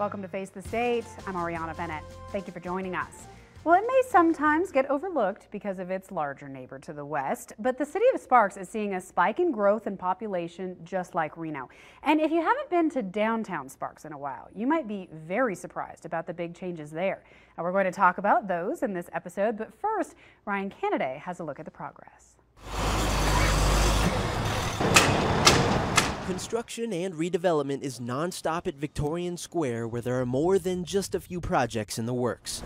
Welcome to Face the State. I'm Ariana Bennett. Thank you for joining us. Well, it may sometimes get overlooked because of its larger neighbor to the west, but the city of Sparks is seeing a spike in growth and population just like Reno. And if you haven't been to downtown Sparks in a while, you might be very surprised about the big changes there. And we're going to talk about those in this episode, but first, Ryan Cannaday has a look at the progress. Construction and redevelopment is nonstop at Victorian Square, where there are more than just a few projects in the works.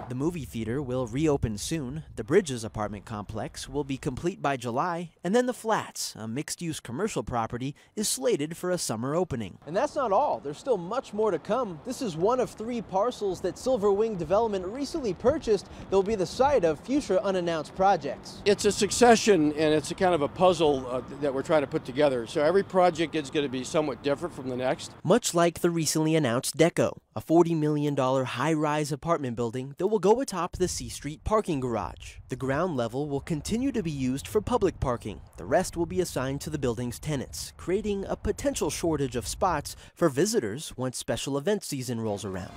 The movie theater will reopen soon, the Bridges apartment complex will be complete by July, and then the Flats, a mixed-use commercial property, is slated for a summer opening. And that's not all. There's still much more to come. This is one of 3 parcels that Silver Wing Development recently purchased that will be the site of future unannounced projects. It's a succession, and it's a kind of a puzzle that we're trying to put together. So every project is going to be somewhat different from the next. Much like the recently announced Deco, a $40 million high-rise apartment building that will go atop the C Street parking garage. The ground level will continue to be used for public parking. The rest will be assigned to the building's tenants, creating a potential shortage of spots for visitors once special event season rolls around.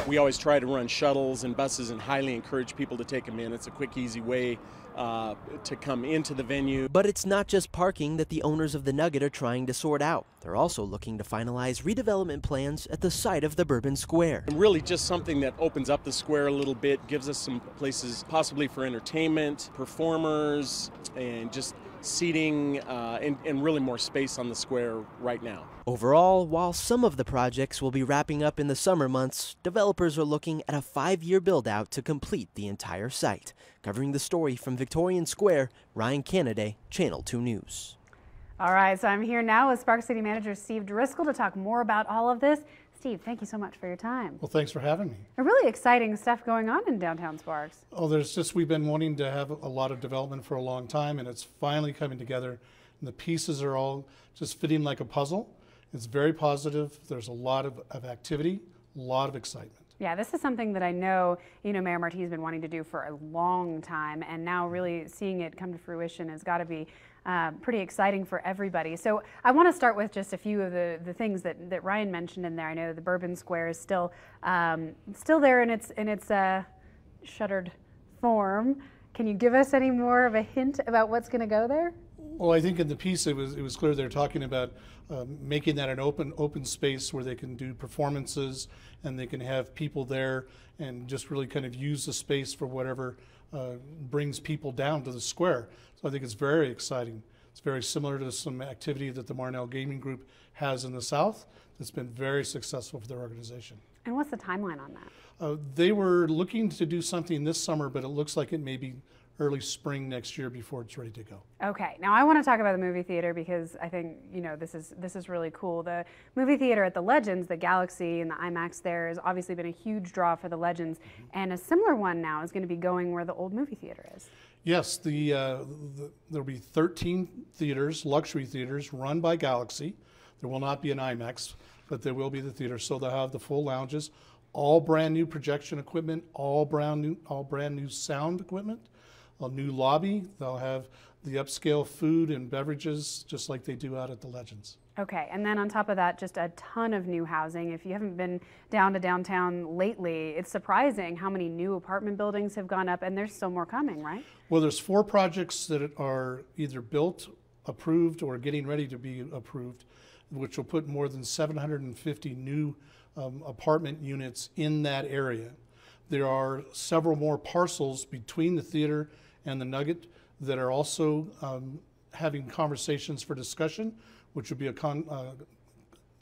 We always try to run shuttles and buses and highly encourage people to take them in. It's a quick, easy way to come into the venue. But it's not just parking that the owners of the Nugget are trying to sort out. They're also looking to finalize redevelopment plans at the site of the Bourbon Square. And really just something that opens up the square a little bit, gives us some places possibly for entertainment, performers, and just seating and really more space on the square right now. Overall, while some of the projects will be wrapping up in the summer months, developers are looking at a 5-year build-out to complete the entire site. Covering the story from Victorian Square, Ryan Cannaday, Channel 2 News. All right, so I'm here now with Sparks City Manager Steve Driscoll to talk more about all of this. Steve, thank you so much for your time. Well, thanks for having me. A really exciting stuff going on in downtown Sparks. Oh, we've been wanting to have a lot of development for a long time, and it's finally coming together. And the pieces are all just fitting like a puzzle. It's very positive. There's a lot of activity, a lot of excitement. Yeah, this is something that I know, Mayor Marti has been wanting to do for a long time, and now really seeing it come to fruition has got to be pretty exciting for everybody. So I want to start with just a few of the things that Ryan mentioned in there. I know the Bourbon Square is still there in its shuttered form. Can you give us any more of a hint about what's going to go there? Well, I think in the piece it was clear they're talking about making that an open space where they can do performances and they can have people there and just really kind of use the space for whatever brings people down to the square. So I think it's very exciting. It's very similar to some activity that the Marnell Gaming Group has in the South that's been very successful for their organization. And what's the timeline on that? They were looking to do something this summer, but it looks like it may be early spring next year before it's ready to go. Okay, now I want to talk about the movie theater because I think this is really cool. The movie theater at the Legends, the Galaxy and the IMAX there has obviously been a huge draw for the Legends, and a similar one now is going to be going where the old movie theater is. Yes, there'll be 13 theaters, luxury theaters, run by Galaxy. There will not be an IMAX, but there will be the theater, so they'll have the full lounges, all brand new projection equipment, all brand new sound equipment. A new lobby. They'll have the upscale food and beverages just like they do out at the Legends. Okay, and then on top of that, just a ton of new housing. If you haven't been down to downtown lately, it's surprising how many new apartment buildings have gone up, and there's still more coming, right? Well, there's 4 projects that are either built, approved, or getting ready to be approved, which will put more than 750 new apartment units in that area. There are several more parcels between the theater and the Nugget that are also having conversations for discussion, which would be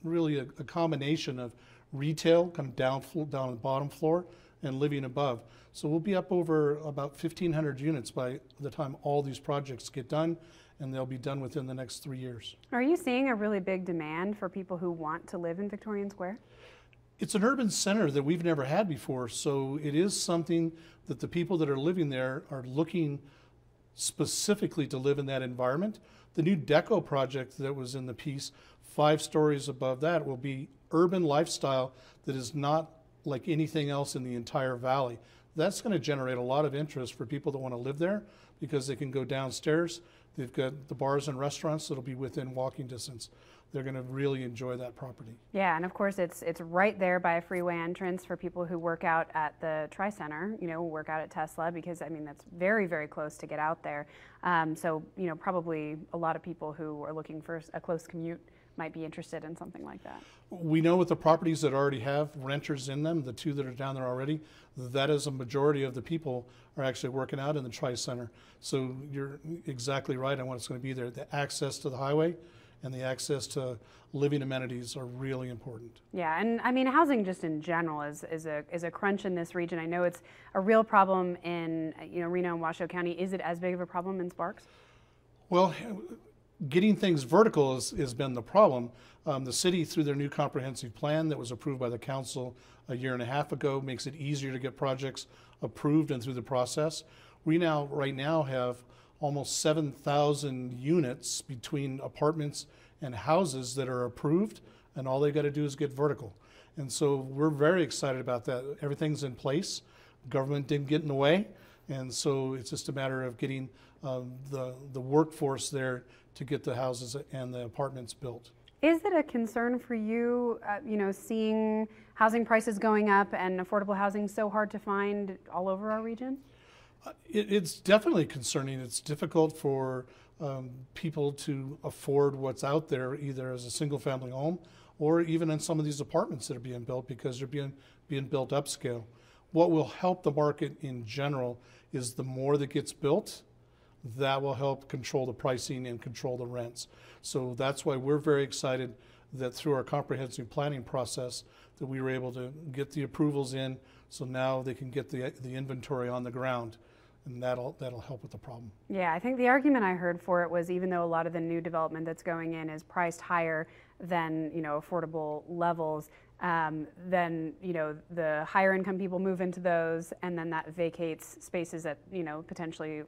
really a combination of retail, kind of down on the bottom floor, and living above. So we'll be up over about 1,500 units by the time all these projects get done, and they'll be done within the next 3 years. Are you seeing a really big demand for people who want to live in Victorian Square? It's an urban center that we've never had before, so it is something that the people that are living there are looking specifically to live in that environment. The new Deco project that was in the piece, 5 stories above that, will be urban lifestyle that is not like anything else in the entire valley. That's going to generate a lot of interest for people that want to live there because they can go downstairs, They've got the bars and restaurants that'll be within walking distance. They're going to really enjoy that property. Yeah, and of course it's right there by a freeway entrance for people who work out at the Tri-Center, work out at Tesla, because I mean that's very, very close to get out there. So probably a lot of people who are looking for a close commute might be interested in something like that. We know with the properties that already have renters in them, the 2 that are down there already, that is a majority of the people are actually working out in the Tri-Center. So you're exactly right on what it's going to be there. The access to the highway and the access to living amenities are really important. Yeah, and I mean housing just in general is a crunch in this region. I know it's a real problem in Reno and Washoe County. Is it as big of a problem in Sparks? Well, getting things vertical has been the problem. The city, through their new comprehensive plan that was approved by the council a year and a half ago, makes it easier to get projects approved and through the process. We right now have almost 7,000 units between apartments and houses that are approved, and all they got to do is get vertical. And so we're very excited about that. Everything's in place. Government didn't get in the way, and so it's just a matter of getting the workforce there to get the houses and the apartments built. Is it a concern for you, seeing housing prices going up and affordable housing so hard to find all over our region? It's definitely concerning. It's difficult for people to afford what's out there, either as a single-family home or even in some of these apartments that are being built, because they're being built upscale. What will help the market in general is the more that gets built, that will help control the pricing and control the rents. So that's why we're very excited that through our comprehensive planning process that we were able to get the approvals in, so now they can get the inventory on the ground, and that'll help with the problem. Yeah, I think the argument I heard for it was, even though a lot of the new development that's going in is priced higher than affordable levels, then the higher income people move into those, and then that vacates spaces that potentially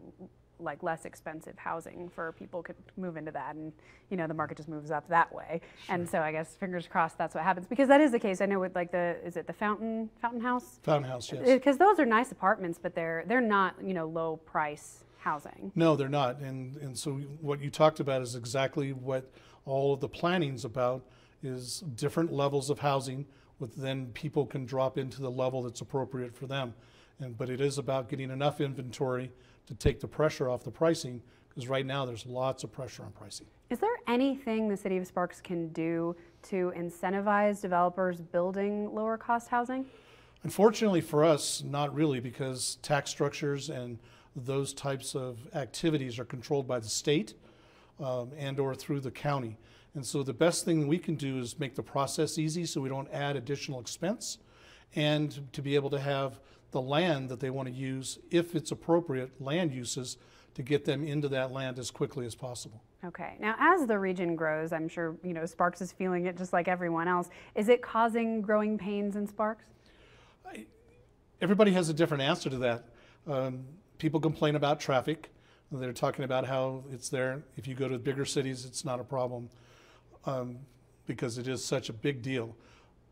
like less expensive housing for people could move into that, and the market just moves up that way. Sure. And so I guess fingers crossed that's what happens, because that is the case. I know with is it the Fountain House? Fountain House, yes. Because those are nice apartments, but they're not low price housing. No, they're not. And so what you talked about is exactly what all of the planning's about, is different levels of housing, with then people can drop into the level that's appropriate for them. But it is about getting enough inventory to take the pressure off the pricing, because right now there's lots of pressure on pricing. Is there anything the City of Sparks can do to incentivize developers building lower cost housing? Unfortunately for us, not really, because tax structures and those types of activities are controlled by the state and or through the county. And so the best thing we can do is make the process easy so we don't add additional expense, and to be able to have the land that they want to use, if it's appropriate land uses, to get them into that land as quickly as possible. Okay. Now, as the region grows, I'm sure Sparks is feeling it just like everyone else. Is it causing growing pains in Sparks? Everybody has a different answer to that. People complain about traffic. They're talking about how it's there. If you go to bigger cities, it's not a problem because it is such a big deal.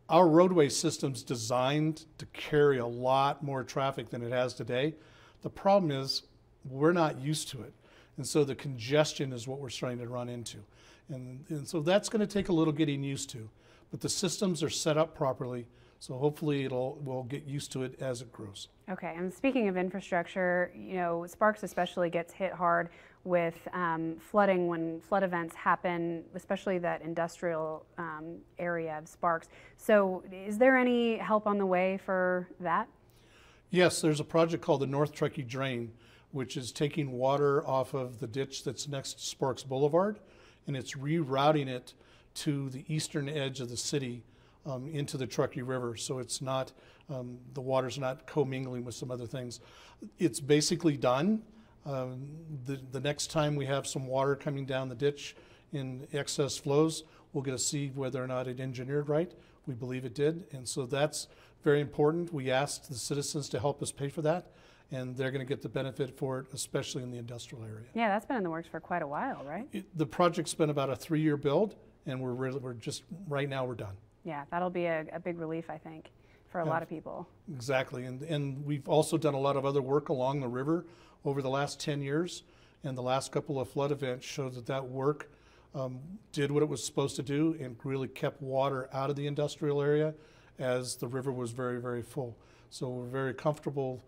Our roadway system's designed to carry a lot more traffic than it has today. The problem is we're not used to it. And so the congestion is what we're starting to run into. And so that's going to take a little getting used to. But the systems are set up properly, so hopefully we'll get used to it as it grows. Okay, and speaking of infrastructure, Sparks especially gets hit hard with flooding when flood events happen, especially that industrial area of Sparks. So is there any help on the way for that? Yes, there's a project called the North Truckee Drain, which is taking water off of the ditch that's next to Sparks Boulevard, and it's rerouting it to the eastern edge of the city into the Truckee River. So it's not, the water's not commingling with some other things. It's basically done. The next time we have some water coming down the ditch in excess flows, we'll get to see whether or not it engineered right. We believe it did, and so that's very important. We asked the citizens to help us pay for that, and they're going to get the benefit for it, especially in the industrial area. Yeah, that's been in the works for quite a while, right? The project's been about a 3-year build, and we're just, right now we're done. Yeah, that'll be a big relief, I think, for a lot of people. Exactly, and we've also done a lot of other work along the river over the last 10 years, And the last couple of flood events showed that that work did what it was supposed to do and really kept water out of the industrial area as the river was very, very full. So we're very comfortable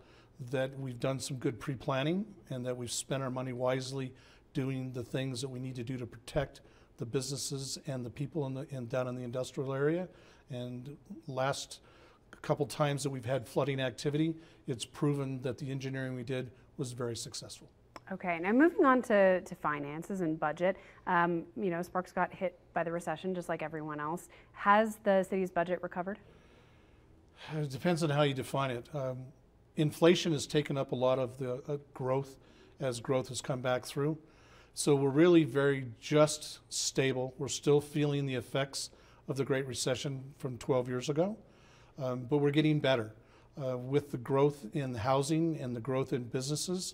that we've done some good pre-planning and that we've spent our money wisely doing the things that we need to do to protect the businesses and the people down in the industrial area. And last couple times that we've had flooding activity, it's proven that the engineering we did was very successful. Okay, now moving on to finances and budget. You know, Sparks got hit by the recession just like everyone else. Has the city's budget recovered? It depends on how you define it. Inflation has taken up a lot of the growth as growth has come back through. So we're really very just stable. We're still feeling the effects of the Great Recession from 12 years ago, but we're getting better. With the growth in housing and the growth in businesses,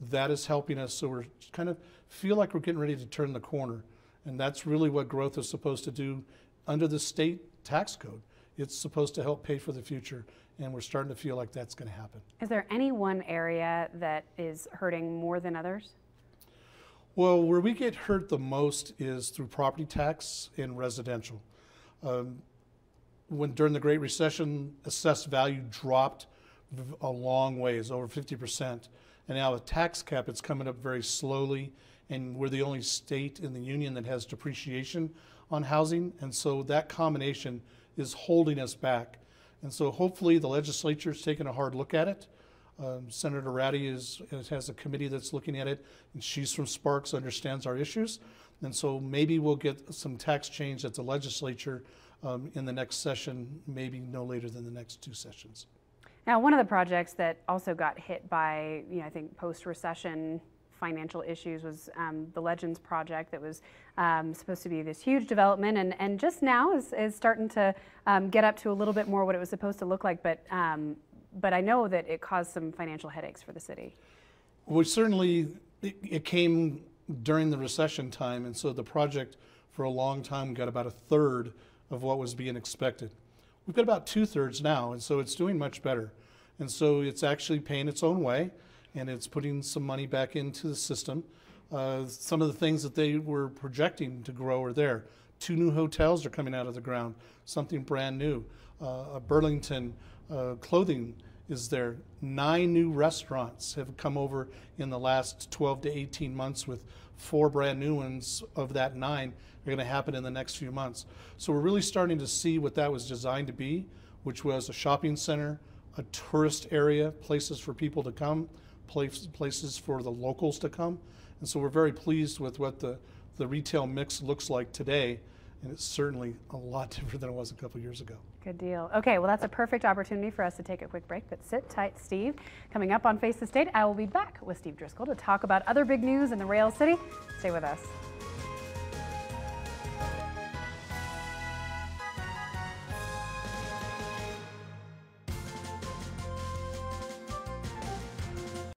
that is helping us. So we're kind of feel like we're getting ready to turn the corner. And that's really what growth is supposed to do under the state tax code. It's supposed to help pay for the future, and we're starting to feel like that's going to happen. Is there any one area that is hurting more than others? Well, where we get hurt the most is through property tax and residential. During the Great Recession, assessed value dropped a long ways, over 50%. And now with tax cap, it's coming up very slowly, and we're the only state in the union that has depreciation on housing, and so that combination is holding us back. And so hopefully the legislature is taking a hard look at it. Senator Ratty has a committee that's looking at it, and she's from Sparks, understands our issues. And so maybe we'll get some tax change at the legislature in the next session, maybe no later than the next 2 sessions. Now, one of the projects that also got hit by, I think, post-recession financial issues was the Legends project that was supposed to be this huge development, and just now is starting to get up to a little bit more what it was supposed to look like, but I know that it caused some financial headaches for the city. Well, certainly it came during the recession time, and so the project for a long time got about 1/3 of what was being expected. We've got about 2/3 now, and so it's doing much better. And so it's actually paying its own way, and it's putting some money back into the system. Some of the things that they were projecting to grow are there. 2 new hotels are coming out of the ground, something brand new. Burlington clothing is there. 9 new restaurants have come over in the last 12 to 18 months, with 4 brand new ones of that 9 are going to happen in the next few months. So we're really starting to see what that was designed to be, which was a shopping center, a tourist area, places for people to come, places for the locals to come. And so we're very pleased with what the retail mix looks like today, and it's certainly a lot different than it was a couple years ago. Good deal. Okay, well, that's a perfect opportunity for us to take a quick break, but sit tight, Steve. Coming up on Face the State, I will be back with Steve Driscoll to talk about other big news in the Rail City. Stay with us.